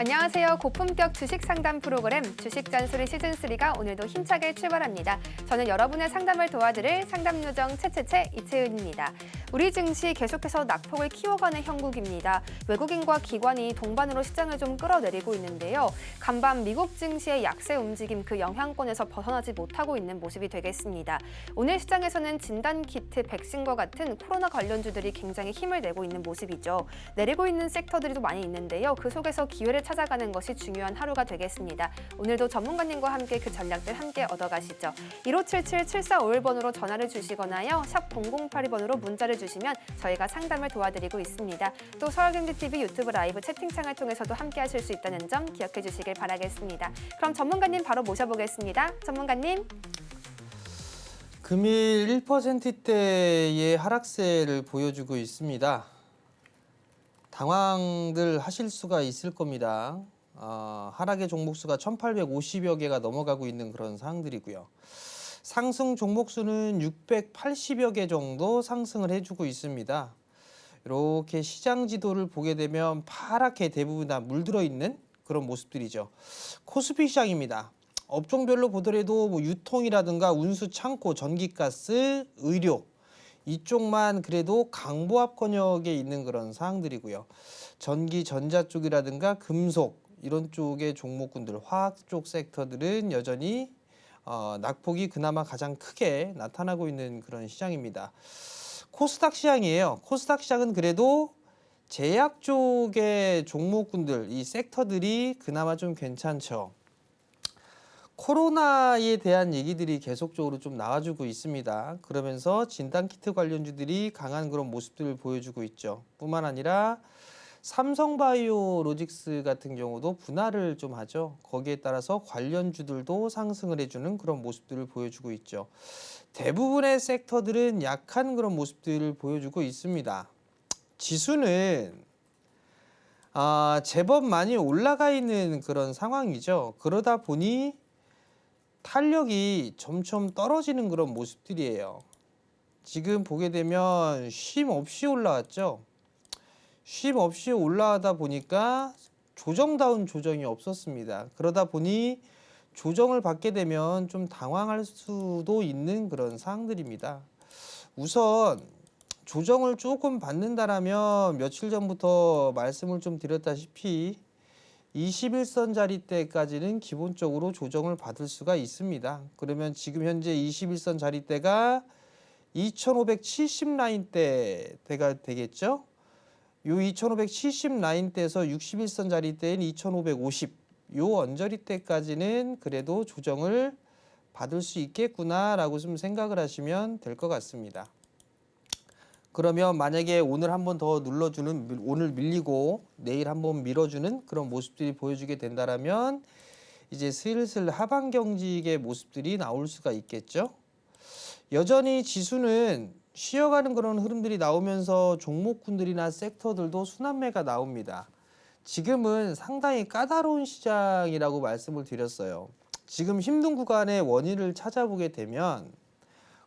안녕하세요. 고품격 주식 상담 프로그램 주식 잔소리 시즌3가 오늘도 힘차게 출발합니다. 저는 여러분의 상담을 도와드릴 상담요정 채채채 이채은입니다. 우리 증시 계속해서 낙폭을 키워가는 형국입니다. 외국인과 기관이 동반으로 시장을 좀 끌어내리고 있는데요. 간밤 미국 증시의 약세 움직임 그 영향권에서 벗어나지 못하고 있는 모습이 되겠습니다. 오늘 시장에서는 진단키트, 백신과 같은 코로나 관련주들이 굉장히 힘을 내고 있는 모습이죠. 내리고 있는 섹터들이 또 많이 있는데요. 그 속에서 기회를 찾아가는 것이 중요한 하루가 되겠습니다. 오늘도 전문가님과 함께 그 전략들 함께 얻어가시죠. 1577-7451번으로 전화를 주시거나요. 샵 0082번으로 문자를 주시면 저희가 상담을 도와드리고 있습니다. 또 서울경제TV 유튜브 라이브 채팅창을 통해서도 함께 하실 수 있다는 점 기억해 주시길 바라겠습니다. 그럼 전문가님 바로 모셔보겠습니다. 전문가님. 금일 1%대의 하락세를 보여주고 있습니다. 당황들 하실 수가 있을 겁니다. 하락의 종목수가 1850여 개가 넘어가고 있는 그런 상황들이고요. 상승 종목수는 680여 개 정도 상승을 해주고 있습니다. 이렇게 시장 지도를 보게 되면 파랗게 대부분 다 물들어 있는 그런 모습들이죠. 코스피 시장입니다. 업종별로 보더라도 유통이라든가 운수 창고, 전기가스, 의료 이쪽만 그래도 강보합권역에 있는 그런 사항들이고요. 전기, 전자 쪽이라든가 금속 이런 쪽의 종목군들, 화학 쪽 섹터들은 여전히 낙폭이 그나마 가장 크게 나타나고 있는 그런 시장입니다. 코스닥 시장이에요. 코스닥 시장은 그래도 제약 쪽의 종목군들, 이 섹터들이 그나마 좀 괜찮죠. 코로나에 대한 얘기들이 계속적으로 좀 나와주고 있습니다. 그러면서 진단키트 관련주들이 강한 그런 모습들을 보여주고 있죠. 뿐만 아니라 삼성바이오로직스 같은 경우도 분할을 좀 하죠. 거기에 따라서 관련주들도 상승을 해주는 그런 모습들을 보여주고 있죠. 대부분의 섹터들은 약한 그런 모습들을 보여주고 있습니다. 지수는 제법 많이 올라가 있는 그런 상황이죠. 그러다 보니 탄력이 점점 떨어지는 그런 모습들이에요. 지금 보게 되면 쉼 없이 올라왔죠. 쉼 없이 올라가다 보니까 조정다운 조정이 없었습니다. 그러다 보니 조정을 받게 되면 좀 당황할 수도 있는 그런 사항들입니다. 우선 조정을 조금 받는다라면 며칠 전부터 말씀을 좀 드렸다시피 21선 자리대까지는 기본적으로 조정을 받을 수가 있습니다. 그러면 지금 현재 21선 자리대가 2570 라인대가 되겠죠? 요 2570 라인대에서 61선 자리대인 2550, 요 언저리대까지는 그래도 조정을 받을 수 있겠구나라고 좀 생각을 하시면 될 것 같습니다. 그러면 만약에 오늘 한번 더 눌러주는, 오늘 밀리고 내일 한번 밀어주는 그런 모습들이 보여주게 된다면 이제 슬슬 하방 경직의 모습들이 나올 수가 있겠죠. 여전히 지수는 쉬어가는 그런 흐름들이 나오면서 종목군들이나 섹터들도 순환매가 나옵니다. 지금은 상당히 까다로운 시장이라고 말씀을 드렸어요. 지금 힘든 구간의 원인을 찾아보게 되면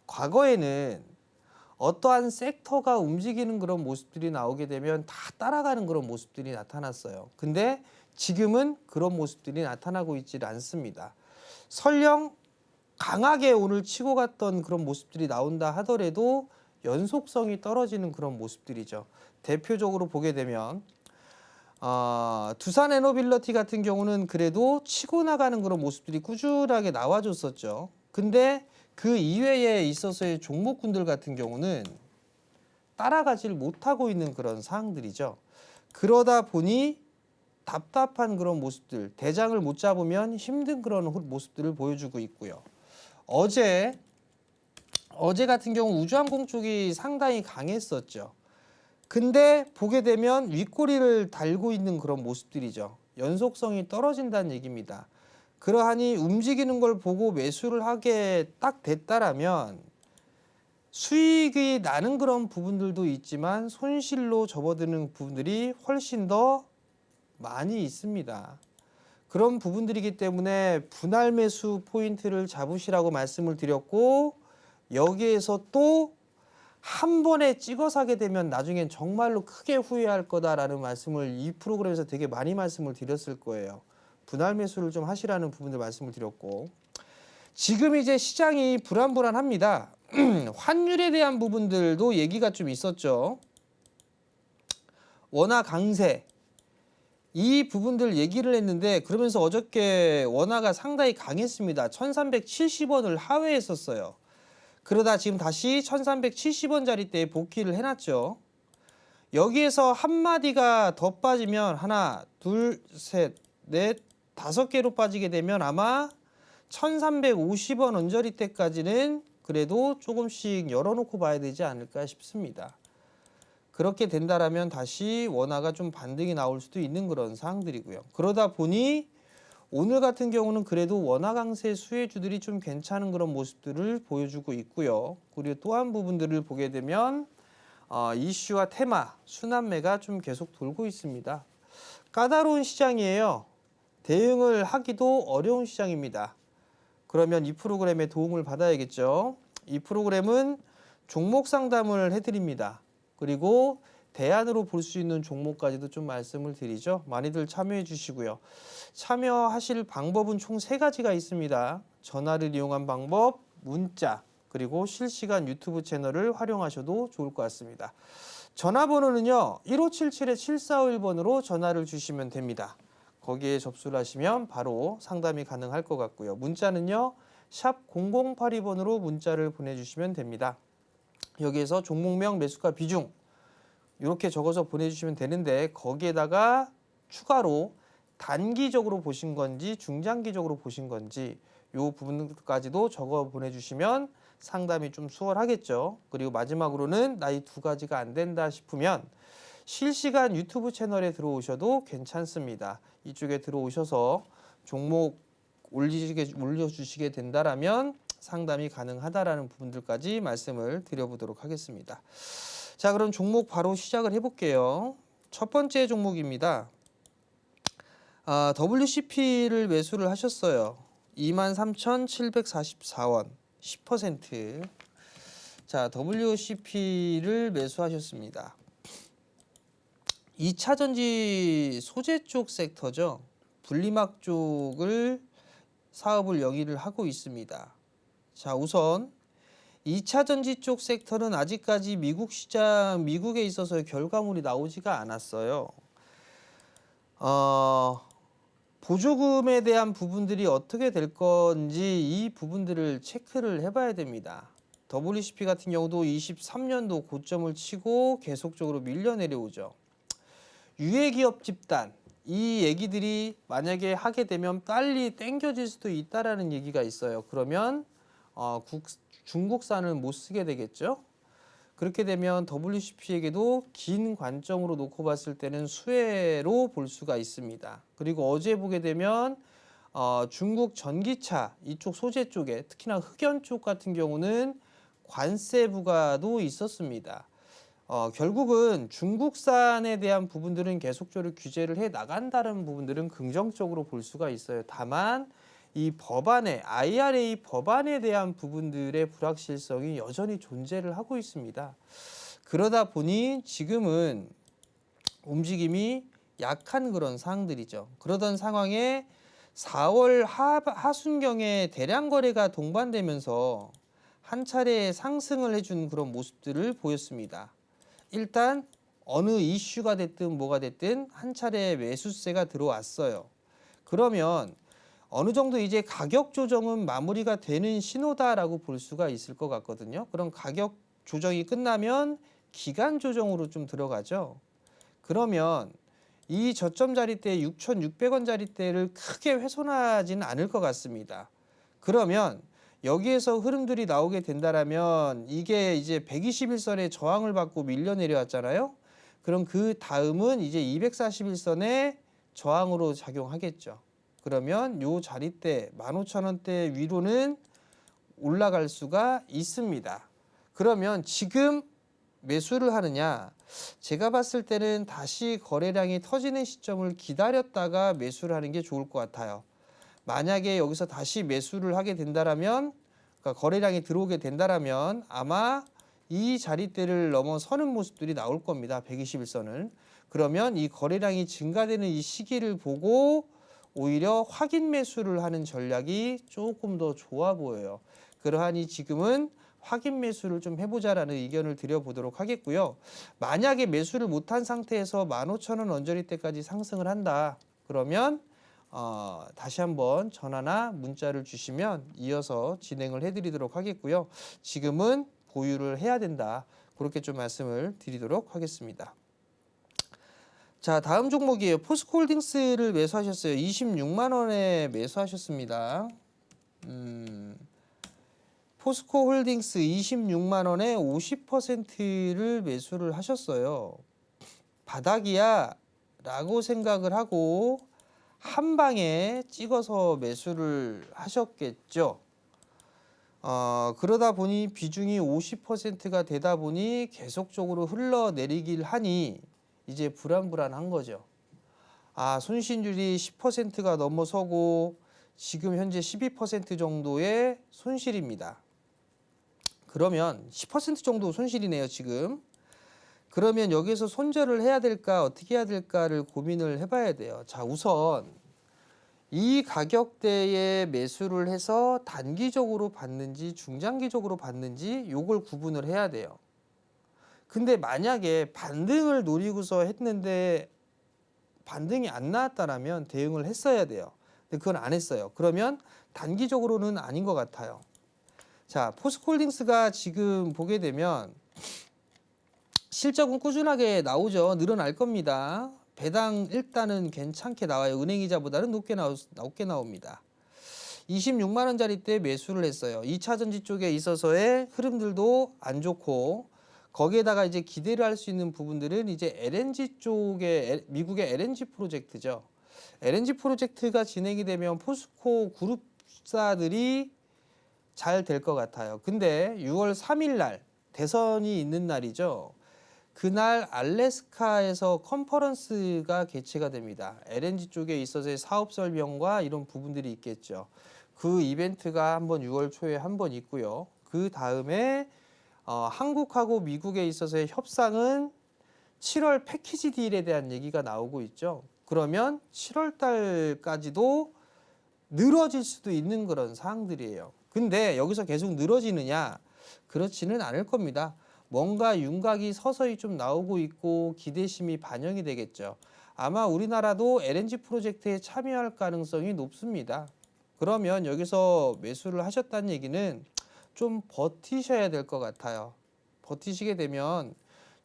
과거에는 어떠한 섹터가 움직이는 그런 모습들이 나오게 되면 다 따라가는 그런 모습들이 나타났어요. 근데 지금은 그런 모습들이 나타나고 있지 않습니다. 설령 강하게 오늘 치고 갔던 그런 모습들이 나온다 하더라도 연속성이 떨어지는 그런 모습들이죠. 대표적으로 보게 되면 두산 에너빌러티 같은 경우는 그래도 치고 나가는 그런 모습들이 꾸준하게 나와줬었죠. 근데 그 이외에 있어서의 종목군들 같은 경우는 따라가질 못하고 있는 그런 상황들이죠. 그러다 보니 답답한 그런 모습들, 대장을 못 잡으면 힘든 그런 모습들을 보여주고 있고요. 어제 같은 경우 우주항공 쪽이 상당히 강했었죠. 근데 보게 되면 윗꼬리를 달고 있는 그런 모습들이죠. 연속성이 떨어진다는 얘기입니다. 그러하니 움직이는 걸 보고 매수를 하게 딱 됐다라면 수익이 나는 그런 부분들도 있지만 손실로 접어드는 부분들이 훨씬 더 많이 있습니다. 그런 부분들이기 때문에 분할 매수 포인트를 잡으시라고 말씀을 드렸고, 여기에서 또 한 번에 찍어 사게 되면 나중엔 정말로 크게 후회할 거다라는 말씀을 이 프로그램에서 되게 많이 말씀을 드렸을 거예요. 분할 매수를 좀 하시라는 부분들 말씀을 드렸고, 지금 이제 시장이 불안합니다. 환율에 대한 부분들도 얘기가 좀 있었죠. 원화 강세, 이 부분들 얘기를 했는데, 그러면서 어저께 원화가 상당히 강했습니다. 1370원을 하회했었어요. 그러다 지금 다시 1370원짜리대에 복귀를 해놨죠. 여기에서 한마디가 더 빠지면 하나, 둘, 셋, 넷, 5개로 빠지게 되면 아마 1350원 언저리대까지는 그래도 조금씩 열어놓고 봐야 되지 않을까 싶습니다. 그렇게 된다라면 다시 원화가 좀 반등이 나올 수도 있는 그런 사항들이고요. 그러다 보니 오늘 같은 경우는 그래도 원화 강세 수혜주들이 좀 괜찮은 그런 모습들을 보여주고 있고요. 그리고 또 한 부분들을 보게 되면 이슈와 테마, 순환매가 좀 계속 돌고 있습니다. 까다로운 시장이에요. 대응을 하기도 어려운 시장입니다. 그러면 이 프로그램의 도움을 받아야겠죠. 이 프로그램은 종목 상담을 해드립니다. 그리고 대안으로 볼 수 있는 종목까지도 좀 말씀을 드리죠. 많이들 참여해 주시고요. 참여하실 방법은 총 3가지가 있습니다. 전화를 이용한 방법, 문자, 그리고 실시간 유튜브 채널을 활용하셔도 좋을 것 같습니다. 전화번호는요. 1577-7451번으로 전화를 주시면 됩니다. 거기에 접수를 하시면 바로 상담이 가능할 것 같고요. 문자는요. 샵 0082번으로 문자를 보내주시면 됩니다. 여기에서 종목명, 매수가, 비중 이렇게 적어서 보내주시면 되는데, 거기에다가 추가로 단기적으로 보신 건지 중장기적으로 보신 건지 이 부분까지도 적어 보내주시면 상담이 좀 수월하겠죠. 그리고 마지막으로는 나 이 2가지가 안 된다 싶으면 실시간 유튜브 채널에 들어오셔도 괜찮습니다. 이쪽에 들어오셔서 종목 올려주시게 된다라면 상담이 가능하다라는 부분들까지 말씀을 드려보도록 하겠습니다. 자, 그럼 종목 바로 시작을 해볼게요. 첫 번째 종목입니다. WCP를 매수를 하셨어요. 23,744원, 10%. 자, WCP를 매수하셨습니다. 2차전지 소재 쪽 섹터죠. 분리막 쪽을 사업을 영위를 하고 있습니다. 자, 우선 2차전지 쪽 섹터는 아직까지 미국 시장, 미국에 있어서 결과물이 나오지가 않았어요. 보조금에 대한 부분들이 어떻게 될 건지 이 부분들을 체크를 해봐야 됩니다. WCP 같은 경우도 23년도 고점을 치고 계속적으로 밀려 내려오죠. 유해기업 집단, 이 얘기들이 만약에 하게 되면 빨리 땡겨질 수도 있다라는 얘기가 있어요. 그러면 중국산을 못 쓰게 되겠죠. 그렇게 되면 WCP에게도 긴 관점으로 놓고 봤을 때는 수혜로 볼 수가 있습니다. 그리고 어제 보게 되면 중국 전기차 이쪽 소재 쪽에 특히나 흑연 쪽 같은 경우는 관세 부과도 있었습니다. 결국은 중국산에 대한 부분들은 계속적으로 규제를 해 나간다는 부분들은 긍정적으로 볼 수가 있어요. 다만 이 법안에 IRA 법안에 대한 부분들의 불확실성이 여전히 존재를 하고 있습니다. 그러다 보니 지금은 움직임이 약한 그런 상황들이죠. 그러던 상황에 4월 하순경에 대량 거래가 동반되면서 한 차례 상승을 해준 그런 모습들을 보였습니다. 일단 어느 이슈가 됐든 뭐가 됐든 한 차례 매수세가 들어왔어요. 그러면 어느 정도 이제 가격 조정은 마무리가 되는 신호다라고 볼 수가 있을 것 같거든요. 그럼 가격 조정이 끝나면 기간 조정으로 좀 들어가죠. 그러면 이 저점 자리대 6,600원 자리대를 크게 훼손하지는 않을 것 같습니다. 그러면 여기에서 흐름들이 나오게 된다라면 이게 이제 121선의 저항을 받고 밀려 내려왔잖아요. 그럼 그 다음은 이제 241선의 저항으로 작용하겠죠. 그러면 요 자리대 15,000원대 위로는 올라갈 수가 있습니다. 그러면 지금 매수를 하느냐? 제가 봤을 때는 다시 거래량이 터지는 시점을 기다렸다가 매수를 하는 게 좋을 것 같아요. 만약에 여기서 다시 매수를 하게 된다라면, 그러니까 거래량이 들어오게 된다라면 아마 이 자리대를 넘어서는 모습들이 나올 겁니다. 121선을. 그러면 이 거래량이 증가되는 이 시기를 보고 오히려 확인 매수를 하는 전략이 조금 더 좋아 보여요. 그러하니 지금은 확인 매수를 좀 해보자라는 의견을 드려보도록 하겠고요. 만약에 매수를 못한 상태에서 15,000원 언저리대까지 상승을 한다. 그러면 다시 한번 전화나 문자를 주시면 이어서 진행을 해드리도록 하겠고요. 지금은 보유를 해야 된다. 그렇게 좀 말씀을 드리도록 하겠습니다. 자, 다음 종목이에요. 포스코홀딩스를 매수하셨어요. 26만 원에 매수하셨습니다. 포스코홀딩스 26만 원에 50%를 매수를 하셨어요. 바닥이야 라고 생각을 하고 한 방에 찍어서 매수를 하셨겠죠. 그러다 보니 비중이 50%가 되다 보니 계속적으로 흘러내리길 하니 이제 불안불안한 거죠. 손실률이 10%가 넘어서고 지금 현재 12% 정도의 손실입니다. 그러면 10% 정도 손실이네요, 지금. 그러면 여기서 손절을 해야 될까 어떻게 해야 될까를 고민을 해봐야 돼요. 자, 우선 이 가격대에 매수를 해서 단기적으로 받는지 중장기적으로 받는지 요걸 구분을 해야 돼요. 근데 만약에 반등을 노리고서 했는데 반등이 안 나왔다라면 대응을 했어야 돼요. 근데 그건 안 했어요. 그러면 단기적으로는 아닌 것 같아요. 자, 포스코홀딩스가 지금 보게 되면 실적은 꾸준하게 나오죠. 늘어날 겁니다. 배당 일단은 괜찮게 나와요. 은행이자보다는 높게 나옵니다. 26만 원짜리 때 매수를 했어요. 2차 전지 쪽에 있어서의 흐름들도 안 좋고 거기에다가 이제 기대를 할 수 있는 부분들은 이제 LNG 쪽에 미국의 LNG 프로젝트죠. LNG 프로젝트가 진행이 되면 포스코 그룹사들이 잘 될 것 같아요. 근데 6월 3일 날 대선이 있는 날이죠. 그날 알래스카에서 컨퍼런스가 개최가 됩니다. LNG 쪽에 있어서의 사업 설명과 이런 부분들이 있겠죠. 그 이벤트가 한번 6월 초에 한번 있고요. 그 다음에 한국하고 미국에 있어서의 협상은 7월 패키지 딜에 대한 얘기가 나오고 있죠. 그러면 7월 달까지도 늘어질 수도 있는 그런 사항들이에요. 근데 여기서 계속 늘어지느냐? 그렇지는 않을 겁니다. 뭔가 윤곽이 서서히 좀 나오고 있고 기대심이 반영이 되겠죠. 아마 우리나라도 LNG 프로젝트에 참여할 가능성이 높습니다. 그러면 여기서 매수를 하셨다는 얘기는 좀 버티셔야 될 것 같아요. 버티시게 되면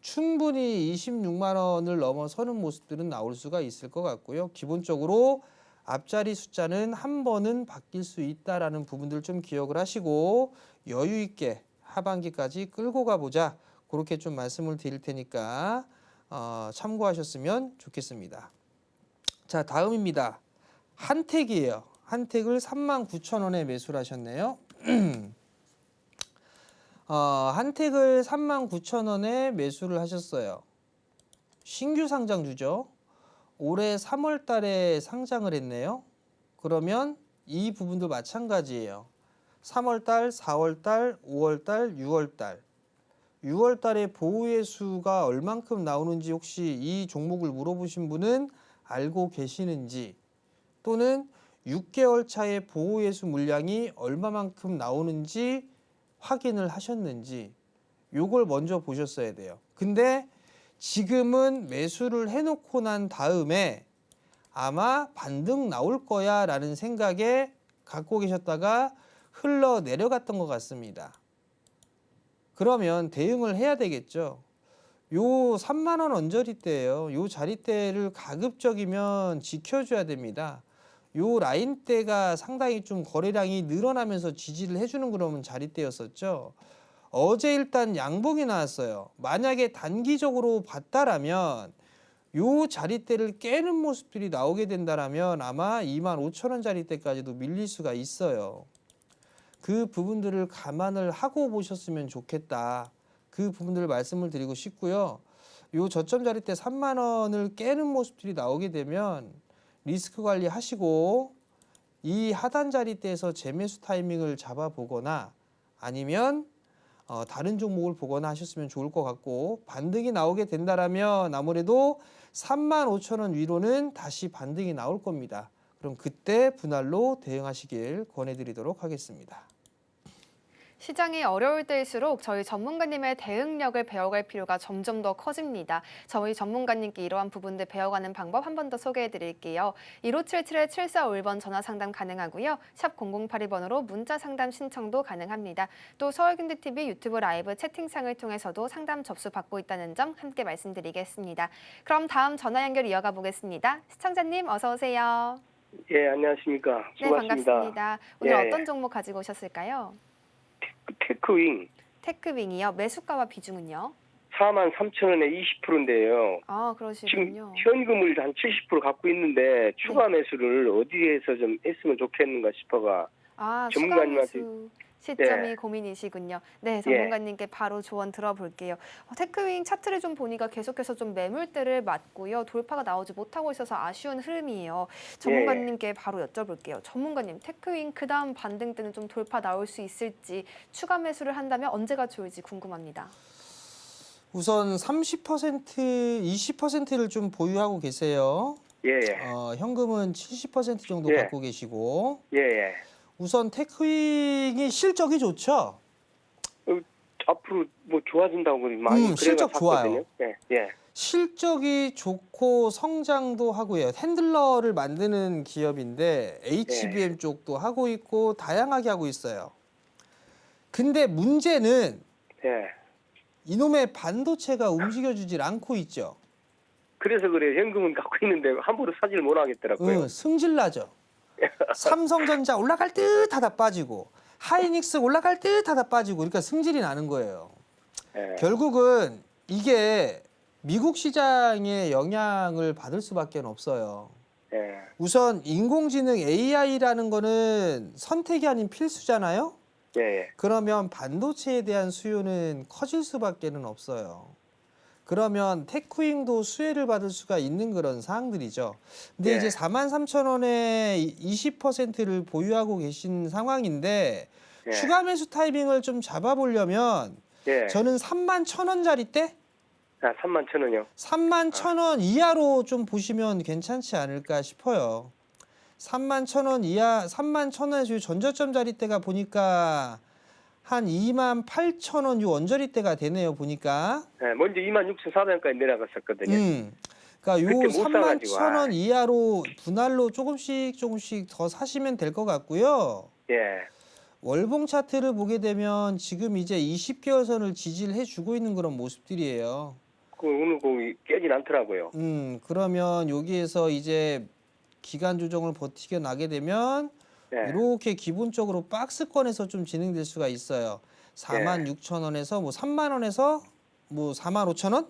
충분히 26만 원을 넘어서는 모습들은 나올 수가 있을 것 같고요. 기본적으로 앞자리 숫자는 한 번은 바뀔 수 있다라는 부분들 좀 기억을 하시고 여유 있게 하반기까지 끌고 가보자. 그렇게 좀 말씀을 드릴 테니까 참고하셨으면 좋겠습니다. 자, 다음입니다. 한택이에요. 한택을 39,000원에 매수를 하셨네요. 한택을 39,000원에 매수를 하셨어요. 신규 상장주죠. 올해 3월 달에 상장을 했네요. 그러면 이 부분도 마찬가지예요. 3월 달, 4월 달, 5월 달, 6월 달. 6월 달에 보호의 수가 얼만큼 나오는지 혹시 이 종목을 물어보신 분은 알고 계시는지 또는 6개월 차의 보호의 수 물량이 얼마만큼 나오는지 확인을 하셨는지 요걸 먼저 보셨어야 돼요. 근데 지금은 매수를 해놓고 난 다음에 아마 반등 나올 거야 라는 생각에 갖고 계셨다가 흘러 내려갔던 것 같습니다. 그러면 대응을 해야 되겠죠. 요 3만 원 언저리대예요. 요 자리대를 가급적이면 지켜줘야 됩니다. 요 라인대가 상당히 좀 거래량이 늘어나면서 지지를 해주는 그런 자리대였었죠. 어제 일단 양봉이 나왔어요. 만약에 단기적으로 봤다라면 요 자리대를 깨는 모습들이 나오게 된다라면 아마 25,000원 자리대까지도 밀릴 수가 있어요. 그 부분들을 감안을 하고 보셨으면 좋겠다. 그 부분들을 말씀을 드리고 싶고요. 요 저점 자리대 3만 원을 깨는 모습들이 나오게 되면 리스크 관리하시고 이 하단 자리대에서 재매수 타이밍을 잡아보거나 아니면 다른 종목을 보거나 하셨으면 좋을 것 같고 반등이 나오게 된다라면 아무래도 35,000원 위로는 다시 반등이 나올 겁니다. 그럼 그때 분할로 대응하시길 권해드리도록 하겠습니다. 시장이 어려울 때일수록 저희 전문가님의 대응력을 배워갈 필요가 점점 더 커집니다. 저희 전문가님께 이러한 부분들 배워가는 방법 한 번 더 소개해 드릴게요. 1577-7451번 전화 상담 가능하고요. 샵 0082번으로 문자 상담 신청도 가능합니다. 또 서울경제TV 유튜브 라이브 채팅창을 통해서도 상담 접수 받고 있다는 점 함께 말씀드리겠습니다. 그럼 다음 전화 연결 이어가 보겠습니다. 시청자님 어서 오세요. 예, 안녕하십니까. 네, 수고하십니다. 반갑습니다. 오늘 예, 어떤 종목 가지고 오셨을까요? 테크윙 테크윙이요. 매수가와 비중은요? 43,000원에 20%인데요. 아, 지금 그러시군요. 현금을 한 70% 갖고 있는데 추가 매수를 어디에서 좀 했으면 좋겠는가 싶어가 아, 추가 전문가님한테 매수 시점이 고민이시군요. 네, 전문가님께 바로 조언 들어볼게요. 테크윙 차트를 좀 보니까 계속해서 좀 매물대를 맞고요. 돌파가 나오지 못하고 있어서 아쉬운 흐름이에요. 전문가님께 바로 여쭤볼게요. 전문가님, 테크윙 그다음 반등 때는 좀 돌파 나올 수 있을지 추가 매수를 한다면 언제가 좋을지 궁금합니다. 우선 30%, 20%를 좀 보유하고 계세요. 예, 예. 현금은 70% 정도 예. 갖고 계시고 예, 예. 우선 테크윙이 실적이 좋죠. 앞으로 뭐 좋아진다고 많이 그래가 실적 샀거든요. 좋아요. 예, 예. 실적이 좋고 성장도 하고요. 핸들러를 만드는 기업인데 HBM 쪽도 하고 있고 다양하게 하고 있어요. 근데 문제는 예. 이놈의 반도체가 움직여주질 않고 있죠. 그래서 그래요. 현금은 갖고 있는데 함부로 사지를 못 하겠더라고요. 승질나죠. 삼성전자 올라갈 듯 하다 빠지고 하이닉스 올라갈 듯 하다 빠지고 그러니까 승질이 나는 거예요. 예. 결국은 이게 미국 시장에 영향을 받을 수밖에 없어요. 예. 우선 인공지능 AI라는 거는 선택이 아닌 필수잖아요. 예, 예. 그러면 반도체에 대한 수요는 커질 수밖에 없어요. 그러면 테크윙도 수혜를 받을 수가 있는 그런 사항들이죠. 근데 예. 이제 43,000원에 20%를 보유하고 계신 상황인데 예. 추가 매수 타이밍을 좀 잡아보려면 예. 저는 31,000원짜리 때 아, 31,000원이요. 31,000원 이하로 좀 보시면 괜찮지 않을까 싶어요. 31,000원 이하, 31,000원에서 전저점 자리대가 보니까 한 28,000원 요 언저리대가 되네요, 보니까. 네, 먼저 26,400원까지 내려갔었거든요. 그러니까 요 그때 못 사가지고, 31,000원 이하로 분할로 조금씩 더 사시면 될 것 같고요. 예, 월봉 차트를 보게 되면 지금 이제 20개월 선을 지지해 주고 있는 그런 모습들이에요. 오늘 깨진 않더라고요. 그러면 여기에서 이제 기간 조정을 버티게 나게 되면 예, 이렇게 기본적으로 박스권에서 좀 진행될 수가 있어요. 46,000원에서 뭐 3만원에서 뭐 45,000원?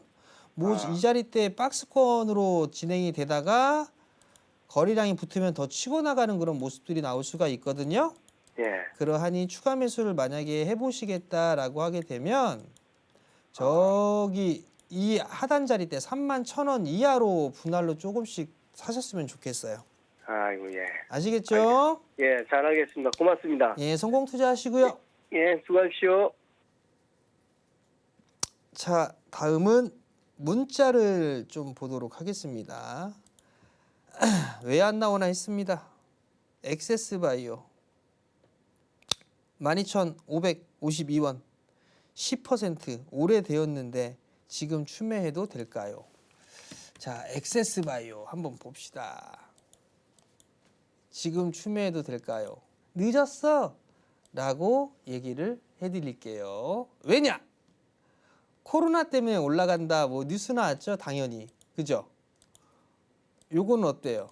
뭐 이 자리대 박스권으로 진행이 되다가 거래량이 붙으면 더 치고 나가는 그런 모습들이 나올 수가 있거든요. 예, 그러하니 추가 매수를 만약에 해보시겠다라고 하게 되면 저기 이 하단 자리대 31,000원 이하로 분할로 조금씩 사셨으면 좋겠어요. 아이고, 예. 아시겠죠? 예, 잘하겠습니다. 고맙습니다. 예, 성공 투자하시고요. 예, 수고하십시오. 자, 다음은 문자를 좀 보도록 하겠습니다. 왜 안 나오나 했습니다. 엑세스바이오 12,552원 10% 오래되었는데 지금 추매해도 될까요? 자, 엑세스바이오 한번 봅시다. 지금 추매해도 될까요? 늦었어! 라고 얘기를 해드릴게요. 왜냐? 코로나 때문에 올라간다 뭐 뉴스 나왔죠? 당연히. 그죠? 요거는 어때요?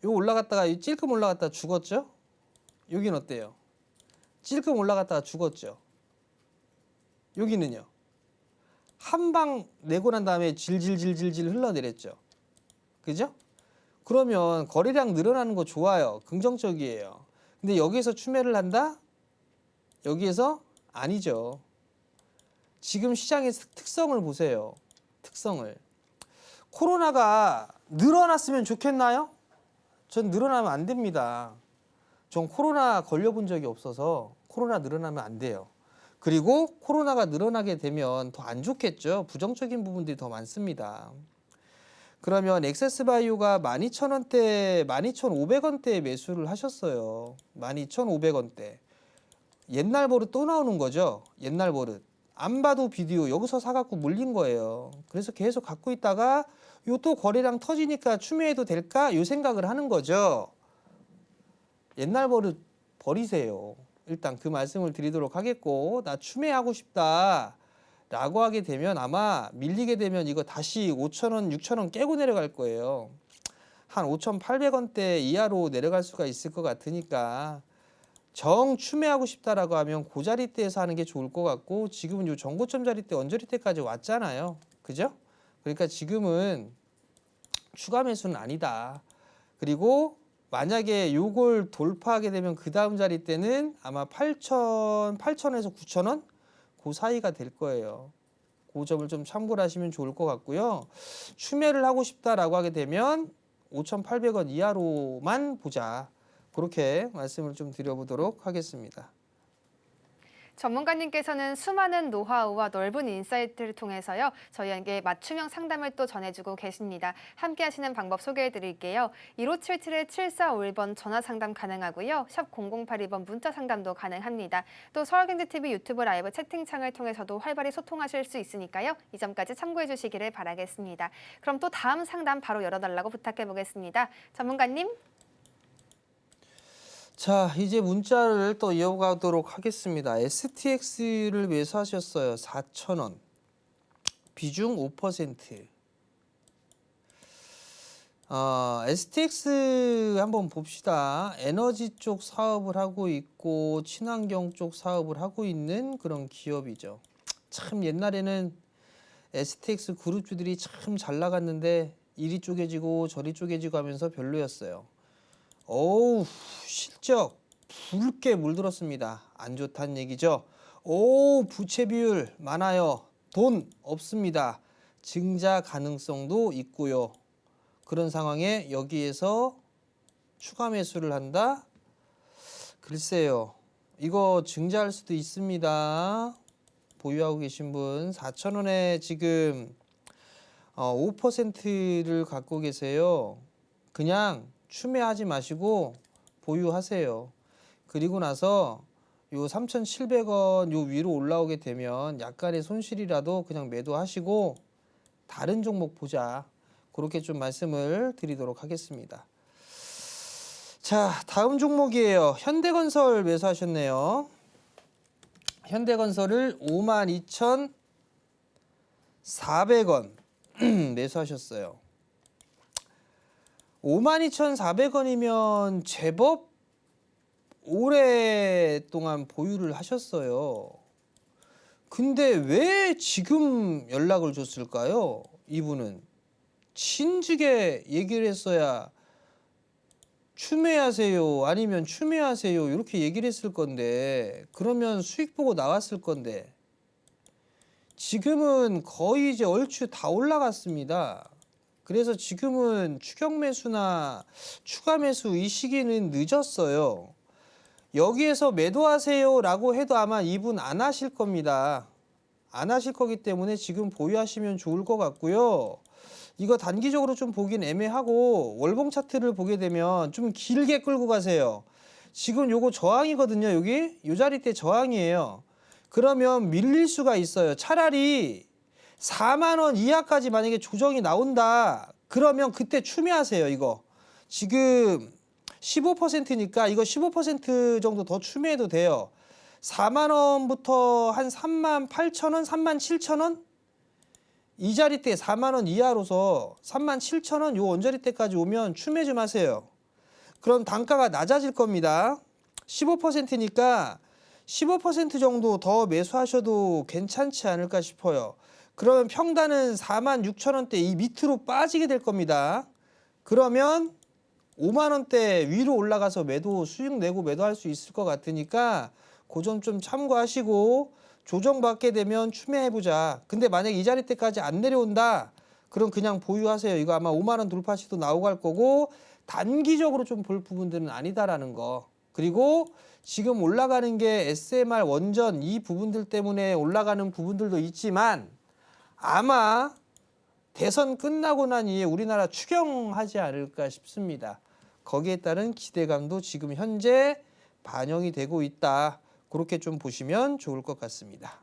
요거 올라갔다가 찔끔 올라갔다가 죽었죠? 여긴 어때요? 찔끔 올라갔다가 죽었죠? 여기는요? 한 방 내고 난 다음에 질질질질질 흘러내렸죠? 그죠? 그러면 거래량 늘어나는 거 좋아요. 긍정적이에요. 근데 여기에서 추매를 한다? 여기에서 아니죠. 지금 시장의 특성을 보세요. 특성을. 코로나가 늘어났으면 좋겠나요? 전 늘어나면 안 됩니다. 전 코로나 걸려본 적이 없어서 코로나 늘어나면 안 돼요. 그리고 코로나가 늘어나게 되면 더 안 좋겠죠. 부정적인 부분들이 더 많습니다. 그러면 엑세스바이오가 12,000원대, 12,500원대에 매수를 하셨어요. 12,500원대. 옛날 버릇 또 나오는 거죠. 옛날 버릇. 안 봐도 비디오 여기서 사갖고 물린 거예요. 그래서 계속 갖고 있다가 요 또 거래량 터지니까 추매해도 될까? 요 생각을 하는 거죠. 옛날 버릇 버리세요. 일단 그 말씀을 드리도록 하겠고, 나 추매하고 싶다 라고 하게 되면 아마 밀리게 되면 이거 다시 5,000원, 6,000원 깨고 내려갈 거예요. 한 5,800원대 이하로 내려갈 수가 있을 것 같으니까 정 추매하고 싶다라고 하면 그 자리대에서 하는 게 좋을 것 같고, 지금은 요 정고점 자리대, 언저리대까지 왔잖아요. 그죠? 그러니까 지금은 추가 매수는 아니다. 그리고 만약에 요걸 돌파하게 되면 그 다음 자리대는 아마 8,000에서 9,000원? 그 사이가 될 거예요. 그 점을 좀 참고를 하시면 좋을 것 같고요. 추매를 하고 싶다라고 하게 되면 5,800원 이하로만 보자. 그렇게 말씀을 좀 드려보도록 하겠습니다. 전문가님께서는 수많은 노하우와 넓은 인사이트를 통해서요, 저희에게 맞춤형 상담을 또 전해주고 계십니다. 함께 하시는 방법 소개해드릴게요. 1577-7451번 전화 상담 가능하고요. 샵 0082번 문자 상담도 가능합니다. 또 서울경제TV 유튜브 라이브 채팅창을 통해서도 활발히 소통하실 수 있으니까요. 이 점까지 참고해 주시기를 바라겠습니다. 그럼 또 다음 상담 바로 열어달라고 부탁해 보겠습니다. 전문가님. 자, 이제 문자를 또 이어가도록 하겠습니다. STX를 매수하셨어요. 4,000원. 비중 5%. STX 한번 봅시다. 에너지 쪽 사업을 하고 있고 친환경 쪽 사업을 하고 있는 그런 기업이죠. 참 옛날에는 STX 그룹주들이 참 잘 나갔는데 이리 쪼개지고 저리 쪼개지고 하면서 별로였어요. 어우, 실적 붉게 물들었습니다. 안 좋다는 얘기죠. 오, 부채 비율 많아요. 돈 없습니다. 증자 가능성도 있고요. 그런 상황에 여기에서 추가 매수를 한다? 글쎄요. 이거 증자할 수도 있습니다. 보유하고 계신 분 4,000원에 지금 5%를 갖고 계세요. 그냥 추매하지 마시고 보유하세요. 그리고 나서 요 3,700원 요 위로 올라오게 되면 약간의 손실이라도 그냥 매도하시고 다른 종목 보자. 그렇게 좀 말씀을 드리도록 하겠습니다. 자, 다음 종목이에요. 현대건설 매수하셨네요. 현대건설을 52,400원 매수하셨어요. 52,400원이면 제법 오랫동안 보유를 하셨어요. 근데 왜 지금 연락을 줬을까요? 이분은 진즉에 얘기를 했어야 추매하세요 아니면 추매하세요 이렇게 얘기를 했을 건데, 그러면 수익 보고 나왔을 건데 지금은 거의 이제 얼추 다 올라갔습니다. 그래서 지금은 추격 매수나 추가 매수 이 시기는 늦었어요. 여기에서 매도하세요 라고 해도 아마 이분 안 하실 겁니다. 안 하실 거기 때문에 지금 보유하시면 좋을 것 같고요. 이거 단기적으로 좀 보긴 애매하고 월봉 차트를 보게 되면 좀 길게 끌고 가세요. 지금 요거 저항이거든요. 여기 요 자리대 저항이에요. 그러면 밀릴 수가 있어요. 차라리 4만 원 이하까지 만약에 조정이 나온다 그러면 그때 추매하세요. 이거 지금 15%니까 이거 15% 정도 더 추매해도 돼요. 4만 원부터 한 3만 8천 원, 3만 7천 원 이 자리대 4만 원 이하로서 3만 7천 원 요 원자리대까지 오면 추매 좀 하세요. 그럼 단가가 낮아질 겁니다. 15%니까 15% 정도 더 매수하셔도 괜찮지 않을까 싶어요. 그러면 평단은 4만 6천 원대 이 밑으로 빠지게 될 겁니다. 그러면 5만 원대 위로 올라가서 매도 수익 내고 매도할 수 있을 것 같으니까 그 점 좀 참고하시고 조정받게 되면 추매해보자. 근데 만약에 이 자리대까지 안 내려온다 그럼 그냥 보유하세요. 이거 아마 5만 원 돌파 시도 나오고 할 거고 단기적으로 좀 볼 부분들은 아니다라는 거. 그리고 지금 올라가는 게 SMR 원전 이 부분들 때문에 올라가는 부분들도 있지만 아마 대선 끝나고 난 이후에 우리나라 추경하지 않을까 싶습니다. 거기에 따른 기대감도 지금 현재 반영이 되고 있다. 그렇게 좀 보시면 좋을 것 같습니다.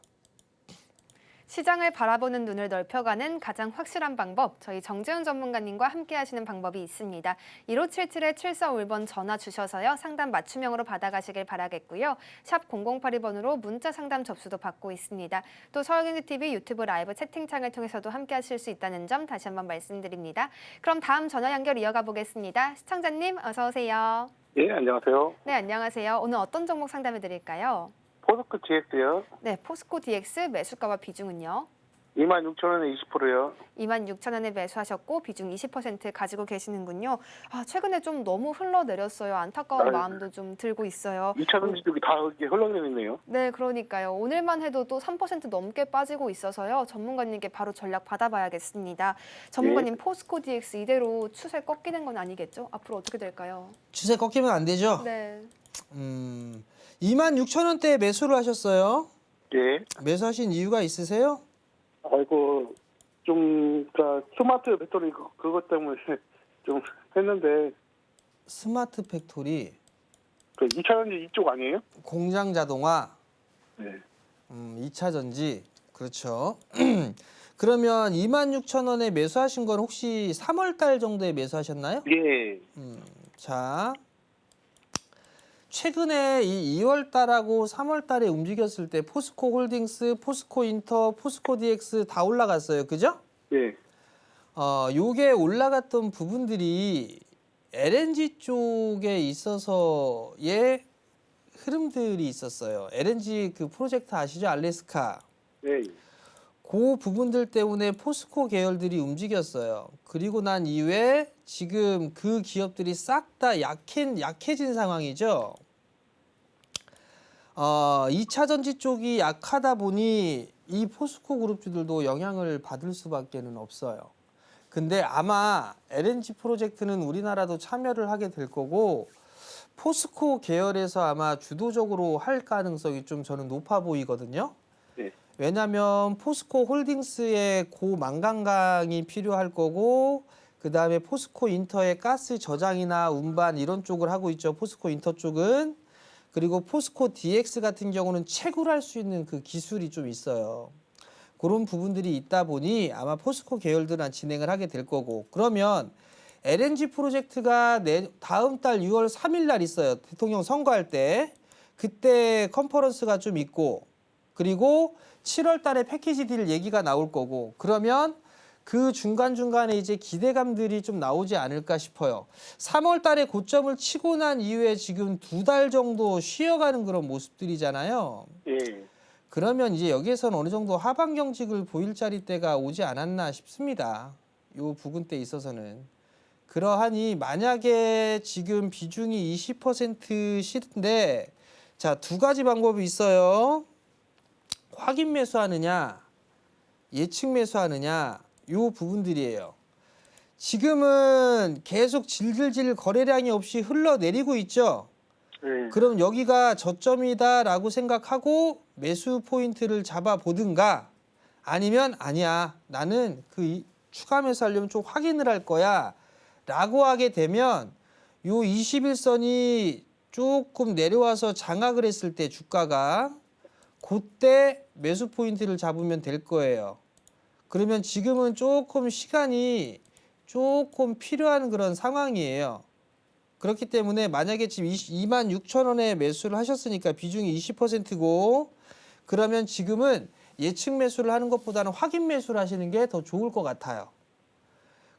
시장을 바라보는 눈을 넓혀가는 가장 확실한 방법, 저희 정재훈 전문가님과 함께 하시는 방법이 있습니다. 1577-7451번 전화 주셔서요. 상담 맞춤형으로 받아가시길 바라겠고요. 샵 0082번으로 문자 상담 접수도 받고 있습니다. 또 서울경제TV 유튜브 라이브 채팅창을 통해서도 함께 하실 수 있다는 점 다시 한번 말씀드립니다. 그럼 다음 전화 연결 이어가 보겠습니다. 시청자님 어서 오세요. 예, 안녕하세요. 네, 안녕하세요. 오늘 어떤 종목 상담해 드릴까요? 포스코 GX요. 네, 포스코 DX 매수가와 비중은요? 26,000원에 20%요. 26,000원에 매수하셨고 비중 20% 가지고 계시는군요. 최근에 좀 너무 흘러내렸어요. 안타까운 아유. 마음도 좀 들고 있어요. 2,000원 쪽이 다 이렇게 흘러내리네요. 네, 그러니까요. 오늘만 해도 또 3% 넘게 빠지고 있어서요. 전문가님께 바로 전략 받아봐야겠습니다. 전문가님, 포스코 DX 이대로 추세 꺾이는 건 아니겠죠? 앞으로 어떻게 될까요? 추세 꺾이면 안 되죠? 네. 26,000원대에 매수를 하셨어요. 예. 매수하신 이유가 있으세요? 아이고, 그러니까 스마트 배터리 그것 때문에 좀 했는데, 스마트 팩토리, 그 2차전지 이쪽 아니에요? 공장 자동화, 네. 2차 전지. 그렇죠. 그러면 26,000원에 매수하신 건 혹시 3월 달 정도에 매수하셨나요? 예. 자, 최근에 이 2월 달하고 3월 달에 움직였을 때 포스코 홀딩스, 포스코 인터, 포스코 DX 다 올라갔어요. 그죠? 예. 요게 올라갔던 부분들이 LNG 쪽에 있어서의 흐름들이 있었어요. LNG 그 프로젝트 아시죠? 알래스카. 예. 그 부분들 때문에 포스코 계열들이 움직였어요. 그리고 난 이후에 지금 그 기업들이 싹 다 약해진 상황이죠. 2차 전지 쪽이 약하다 보니 이 포스코 그룹주들도 영향을 받을 수밖에는 없어요. 근데 아마 LNG 프로젝트는 우리나라도 참여를 하게 될 거고 포스코 계열에서 아마 주도적으로 할 가능성이 좀 저는 높아 보이거든요. 네. 왜냐하면 포스코 홀딩스의 고만간강이 필요할 거고 그 다음에 포스코 인터의 가스 저장이나 운반 이런 쪽을 하고 있죠. 포스코 인터 쪽은. 그리고 포스코 DX 같은 경우는 채굴할 수 있는 그 기술이 좀 있어요. 그런 부분들이 있다 보니 아마 포스코 계열들은 진행을 하게 될 거고 그러면 LNG 프로젝트가 다음 달 6월 3일 날 있어요. 대통령 선거할 때. 그때 컨퍼런스가 좀 있고 그리고 7월 달에 패키지 딜 얘기가 나올 거고 그러면 그 중간중간에 이제 기대감들이 좀 나오지 않을까 싶어요. 3월 달에 고점을 치고 난 이후에 지금 2달 정도 쉬어가는 그런 모습들이잖아요. 예. 그러면 이제 여기에서는 어느 정도 하방 경직을 보일 자리대가 오지 않았나 싶습니다. 요 부분 때 있어서는. 그러하니 만약에 지금 비중이 20%인데 자, 두 가지 방법이 있어요. 확인 매수하느냐, 예측 매수하느냐. 요 부분들이에요. 지금은 계속 질질질 거래량이 없이 흘러내리고 있죠. 예. 그럼 여기가 저점이다라고 생각하고 매수 포인트를 잡아보든가 아니면 아니야 나는 그 추가 매수하려면 좀 확인을 할 거야 라고 하게 되면 요 21선이 조금 내려와서 장악을 했을 때 주가가 그때 매수 포인트를 잡으면 될 거예요. 그러면 지금은 조금 시간이 조금 필요한 그런 상황이에요. 그렇기 때문에 만약에 지금 26,000원에 매수를 하셨으니까 비중이 20%고 그러면 지금은 예측 매수를 하는 것보다는 확인 매수를 하시는 게 더 좋을 것 같아요.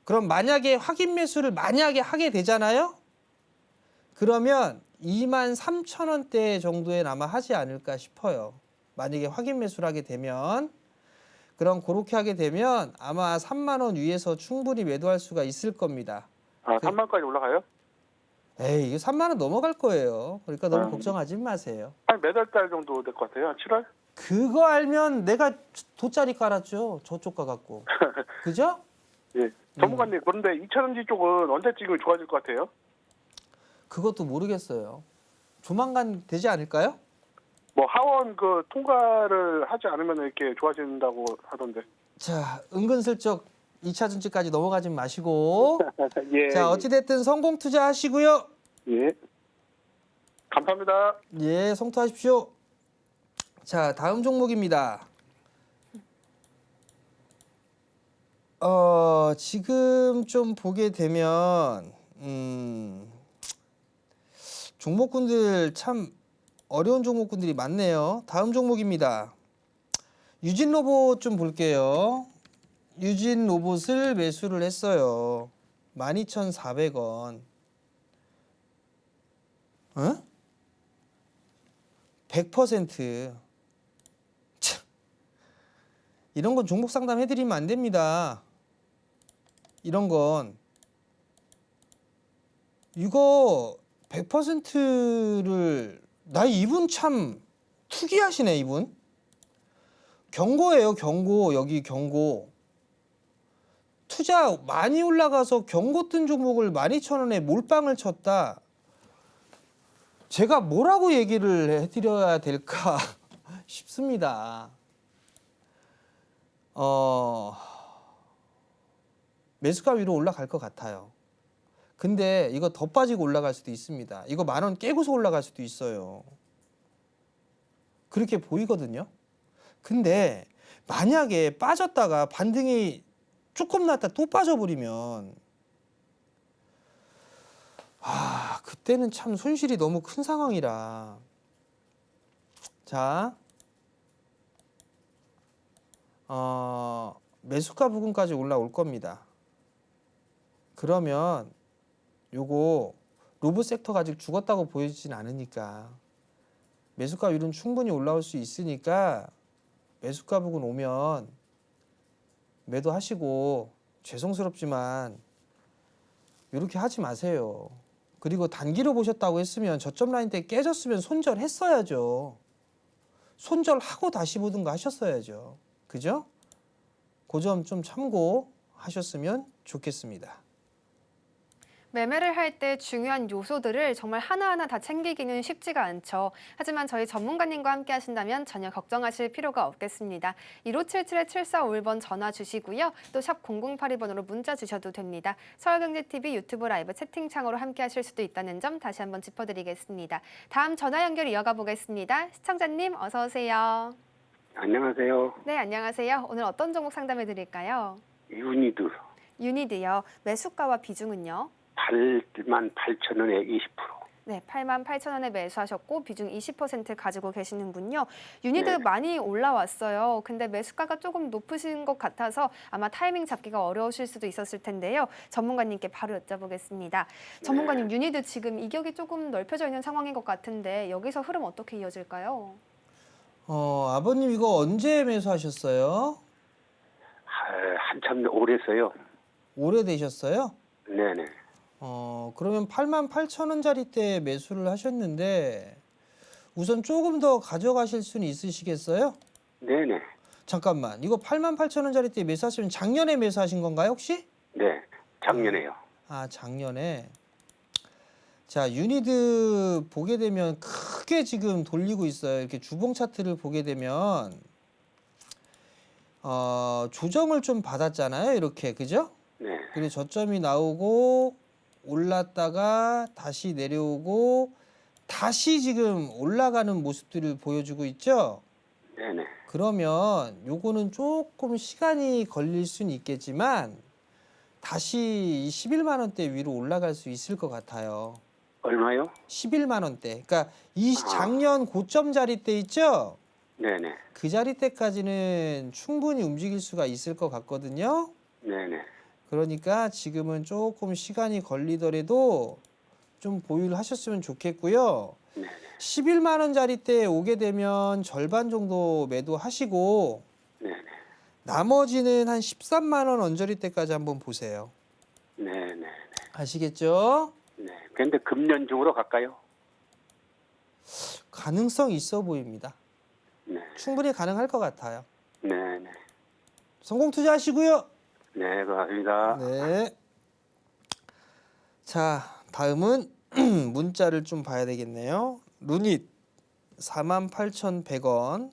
그럼 만약에 확인 매수를 만약에 하게 되잖아요. 그러면 23,000원대 정도에 아마 하지 않을까 싶어요. 만약에 확인 매수를 하게 되면 그럼 그렇게 하게 되면 아마 3만 원 위에서 충분히 매도할 수가 있을 겁니다. 3만까지 올라가요? 에이, 이게 3만 원 넘어갈 거예요. 그러니까 너무 걱정하지 마세요. 한 몇 월 달 정도 될 것 같아요? 7월? 그거 알면 내가 돗자리 깔았죠. 저쪽 가갖고. 그죠? 예. 전문가님, 그런데 2차전지 쪽은 언제쯤 좋아질 것 같아요? 그것도 모르겠어요. 조만간 되지 않을까요? 뭐 하원 그 통과를 하지 않으면 이렇게 좋아진다고 하던데. 자, 은근슬쩍 2차 전지까지 넘어가지 마시고 예. 자, 어찌됐든 성공 투자하시고요. 예. 감사합니다. 예, 성투하십시오. 자, 다음 종목입니다. 지금 좀 보게 되면 종목군들 참 어려운 종목군들이 많네요. 다음 종목입니다. 유진 로봇 좀 볼게요. 유진 로봇을 매수를 했어요. 12,400원. 어? 100%. 참. 이런 건 종목 상담 해드리면 안 됩니다. 이런 건. 이거 100%를 이분 참 투기하시네 이분. 경고예요 경고. 여기 경고. 투자 많이 올라가서 경고 뜬 종목을 12,000원에 몰빵을 쳤다. 제가 뭐라고 얘기를 해드려야 될까 싶습니다. 매수가 위로 올라갈 것 같아요. 근데 이거 더 빠지고 올라갈 수도 있습니다. 이거 10,000원 깨고서 올라갈 수도 있어요. 그렇게 보이거든요. 근데 만약에 빠졌다가 반등이 조금 났다 또 빠져버리면 그때는 참 손실이 너무 큰 상황이라. 자, 매수가 부근까지 올라올 겁니다. 그러면 요거 로봇 섹터가 아직 죽었다고 보여지진 않으니까 매수가 위로는 충분히 올라올 수 있으니까 매수가 부근 오면 매도하시고, 죄송스럽지만 이렇게 하지 마세요. 그리고 단기로 보셨다고 했으면 저점 라인 때 깨졌으면 손절했어야죠. 손절하고 다시 보든가 하셨어야죠. 그죠? 그 점 좀 참고하셨으면 좋겠습니다. 매매를 할 때 중요한 요소들을 정말 하나하나 다 챙기기는 쉽지가 않죠. 하지만 저희 전문가님과 함께 하신다면 전혀 걱정하실 필요가 없겠습니다. 1577-7451번 전화 주시고요. 또 샵 0082번으로 문자 주셔도 됩니다. 서울경제TV 유튜브 라이브 채팅창으로 함께 하실 수도 있다는 점 다시 한번 짚어드리겠습니다. 다음 전화 연결 이어가 보겠습니다. 시청자님 어서 오세요. 안녕하세요. 네, 안녕하세요. 오늘 어떤 종목 상담해 드릴까요? 유니드 유니드요. 매수가와 비중은요? 88,000원에 20%. 네, 88,000원에 매수하셨고 비중 20% 가지고 계시는군요. 유니드 네. 많이 올라왔어요. 근데 매수가가 조금 높으신 것 같아서 아마 타이밍 잡기가 어려우실 수도 있었을 텐데요. 전문가님께 바로 여쭤보겠습니다. 전문가님, 유니드 지금 이격이 조금 넓혀져 있는 상황인 것 같은데 여기서 흐름 어떻게 이어질까요? 아버님 이거 언제 매수하셨어요? 한참 오래서요. 오래되셨어요? 네네. 그러면 88,000원짜리 때 매수를 하셨는데 우선 조금 더 가져가실 수는 있으시겠어요? 네네. 잠깐만, 이거 88,000원짜리 때 매수하시면 작년에 매수하신 건가요 혹시? 네. 작년에요. 작년에. 자, 유니드 보게 되면 크게 지금 돌리고 있어요. 이렇게 주봉 차트를 보게 되면 조정을 좀 받았잖아요. 이렇게, 그죠? 네. 그리고 저점이 나오고 올랐다가 다시 내려오고 다시 지금 올라가는 모습들을 보여주고 있죠. 네네. 그러면 요거는 조금 시간이 걸릴 수는 있겠지만 다시 11만 원대 위로 올라갈 수 있을 것 같아요. 얼마요? 11만 원대. 그러니까 작년 고점 자리 때 있죠. 네네. 그 자리 때까지는 충분히 움직일 수가 있을 것 같거든요. 네네. 그러니까 지금은 조금 시간이 걸리더라도 좀 보유를 하셨으면 좋겠고요. 네네. 11만 원짜리 때 오게 되면 절반 정도 매도하시고 네네. 나머지는 한 13만 원 언저리 때까지 한번 보세요. 네네. 아시겠죠? 네. 근데 금년 중으로 갈까요? 가능성 있어 보입니다. 네. 충분히 가능할 것 같아요. 네네. 성공 투자하시고요. 네, 고맙습니다. 네. 자, 다음은 문자를 좀 봐야 되겠네요. 루닛 48,100원